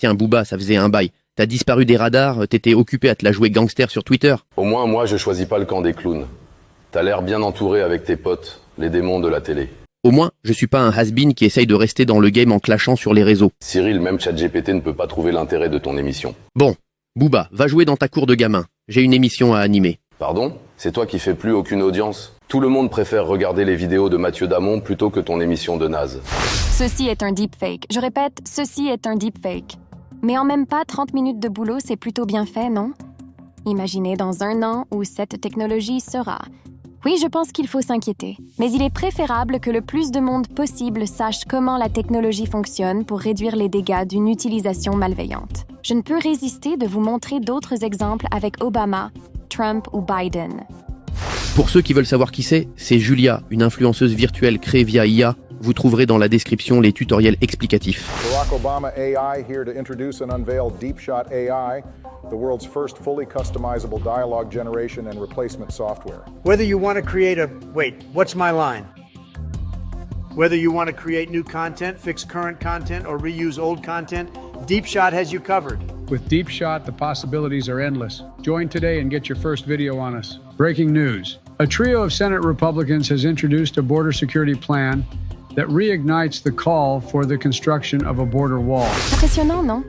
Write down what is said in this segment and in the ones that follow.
Tiens, Booba, ça faisait un bail. T'as disparu des radars, t'étais occupé à te la jouer gangster sur Twitter. Au moins, moi, je choisis pas le camp des clowns. T'as l'air bien entouré avec tes potes, les démons de la télé. Au moins, je suis pas un has-been qui essaye de rester dans le game en clashant sur les réseaux. Cyril, même ChatGPT ne peut pas trouver l'intérêt de ton émission. Bon, Booba, va jouer dans ta cour de gamin. J'ai une émission à animer. Pardon? C'est toi qui fais plus aucune audience? Tout le monde préfère regarder les vidéos de Mathieu Damon plutôt que ton émission de naze. Ceci est un deepfake. Je répète, ceci est un deepfake. Mais en même pas 30 minutes de boulot, c'est plutôt bien fait, non? Imaginez dans un an où cette technologie sera. Oui, je pense qu'il faut s'inquiéter. Mais il est préférable que le plus de monde possible sache comment la technologie fonctionne pour réduire les dégâts d'une utilisation malveillante. Je ne peux résister de vous montrer d'autres exemples avec Obama, Trump ou Biden. Pour ceux qui veulent savoir qui c'est Julia, une influenceuse virtuelle créée via IA. Vous trouverez dans la description les tutoriels explicatifs. Barack Obama AI here to introduce and unveil DeepShot AI, the world's first fully customizable dialogue generation and replacement software. Whether you want to create what's my line? Whether you want to create new content, fix current content, or reuse old content, DeepShot has you covered. With DeepShot, the possibilities are endless. Join today and get your first video on us. Breaking news. A trio of Senate Republicans has introduced a border security plan that reignites the call for the construction of a border wall. Impressionnant, non?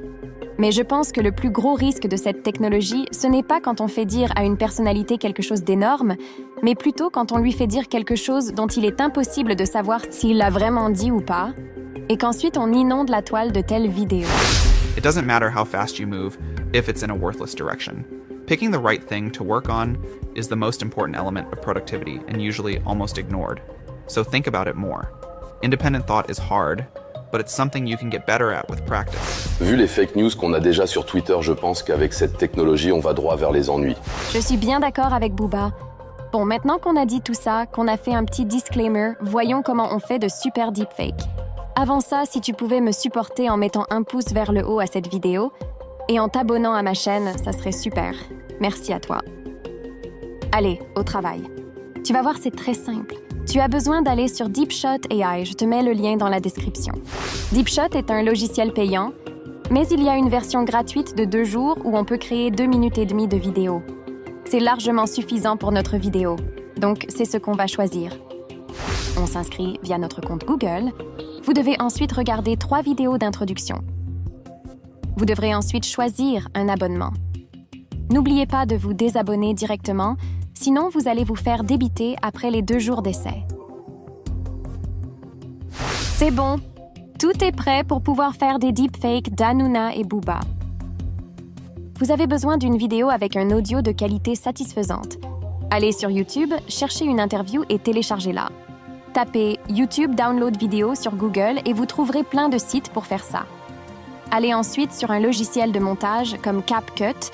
Mais je pense que le plus gros risque de cette technologie, ce n'est pas quand on fait dire à une personnalité quelque chose d'énorme, mais plutôt quand on lui fait dire quelque chose dont il est impossible de savoir s'il l'a vraiment dit ou pas, et qu'ensuite on inonde la toile de telles vidéos. It doesn't matter how fast you move if it's in a worthless direction. Picking the right thing to work on is the most important element of productivity and usually almost ignored. So think about it more. Independent thought is hard, but it's something you can get better at with practice. Vu les fake news qu'on a déjà sur Twitter, je pense qu'avec cette technologie, on va droit vers les ennuis. Je suis bien d'accord avec Booba. Bon, maintenant qu'on a dit tout ça, qu'on a fait un petit disclaimer, voyons comment on fait de super deepfakes. Avant ça, si tu pouvais me supporter en mettant un pouce vers le haut à cette vidéo et en t'abonnant à ma chaîne, ça serait super. Merci à toi. Allez, au travail. Tu vas voir, c'est très simple. Tu as besoin d'aller sur DeepShot AI, je te mets le lien dans la description. DeepShot est un logiciel payant, mais il y a une version gratuite de 2 jours où on peut créer 2 minutes et demie de vidéo. C'est largement suffisant pour notre vidéo, donc c'est ce qu'on va choisir. On s'inscrit via notre compte Google. Vous devez ensuite regarder 3 vidéos d'introduction. Vous devrez ensuite choisir un abonnement. N'oubliez pas de vous désabonner directement, sinon vous allez vous faire débiter après les 2 jours d'essai. C'est bon, tout est prêt pour pouvoir faire des deepfakes d'Hanouna et Booba. Vous avez besoin d'une vidéo avec un audio de qualité satisfaisante. Allez sur YouTube, cherchez une interview et téléchargez-la. Tapez YouTube Download Vidéo sur Google et vous trouverez plein de sites pour faire ça. Allez ensuite sur un logiciel de montage comme CapCut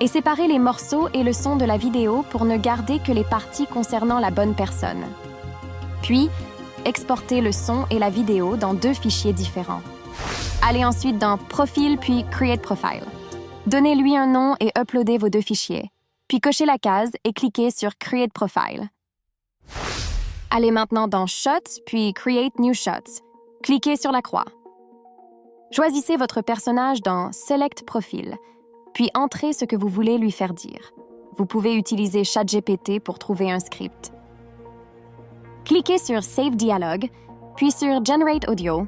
et séparez les morceaux et le son de la vidéo pour ne garder que les parties concernant la bonne personne. Puis, exportez le son et la vidéo dans 2 fichiers différents. Allez ensuite dans Profil puis Create Profile. Donnez-lui un nom et uploadez vos 2 fichiers. Puis cochez la case et cliquez sur Create Profile. Allez maintenant dans Shots puis Create New Shots. Cliquez sur la croix. Choisissez votre personnage dans Select Profil, puis entrez ce que vous voulez lui faire dire. Vous pouvez utiliser ChatGPT pour trouver un script. Cliquez sur Save Dialogue, puis sur Generate Audio.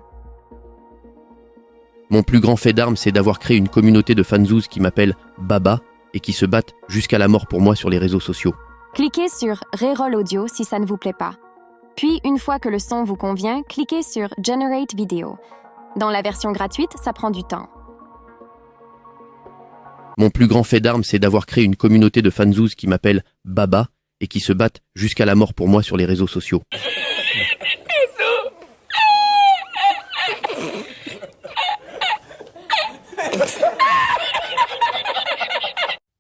Mon plus grand fait d'armes, c'est d'avoir créé une communauté de fanzouz qui m'appellent Baba et qui se battent jusqu'à la mort pour moi sur les réseaux sociaux. Cliquez sur Reroll Audio si ça ne vous plaît pas. Puis, une fois que le son vous convient, cliquez sur Generate Video. Dans la version gratuite, ça prend du temps. Mon plus grand fait d'armes, c'est d'avoir créé une communauté de fanzouz qui m'appellent Baba et qui se battent jusqu'à la mort pour moi sur les réseaux sociaux.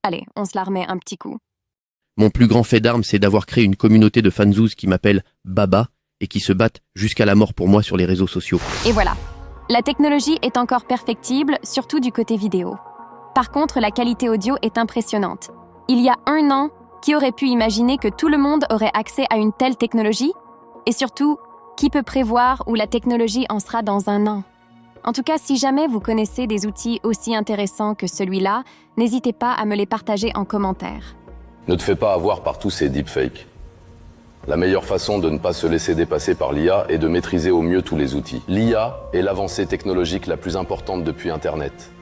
Allez, on se la remet un petit coup. Mon plus grand fait d'armes, c'est d'avoir créé une communauté de fanzouz qui m'appellent Baba et qui se battent jusqu'à la mort pour moi sur les réseaux sociaux. Et voilà. La technologie est encore perfectible, surtout du côté vidéo. Par contre, la qualité audio est impressionnante. Il y a 1 an, qui aurait pu imaginer que tout le monde aurait accès à une telle technologie? Et surtout, qui peut prévoir où la technologie en sera dans 1 an? En tout cas, si jamais vous connaissez des outils aussi intéressants que celui-là, n'hésitez pas à me les partager en commentaire. Ne te fais pas avoir par tous ces deepfakes. La meilleure façon de ne pas se laisser dépasser par l'IA est de maîtriser au mieux tous les outils. L'IA est l'avancée technologique la plus importante depuis Internet.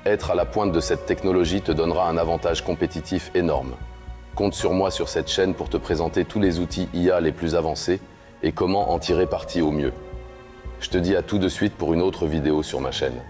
Être à la pointe de cette technologie te donnera un avantage compétitif énorme. Compte sur moi sur cette chaîne pour te présenter tous les outils IA les plus avancés et comment en tirer parti au mieux. Je te dis à tout de suite pour une autre vidéo sur ma chaîne.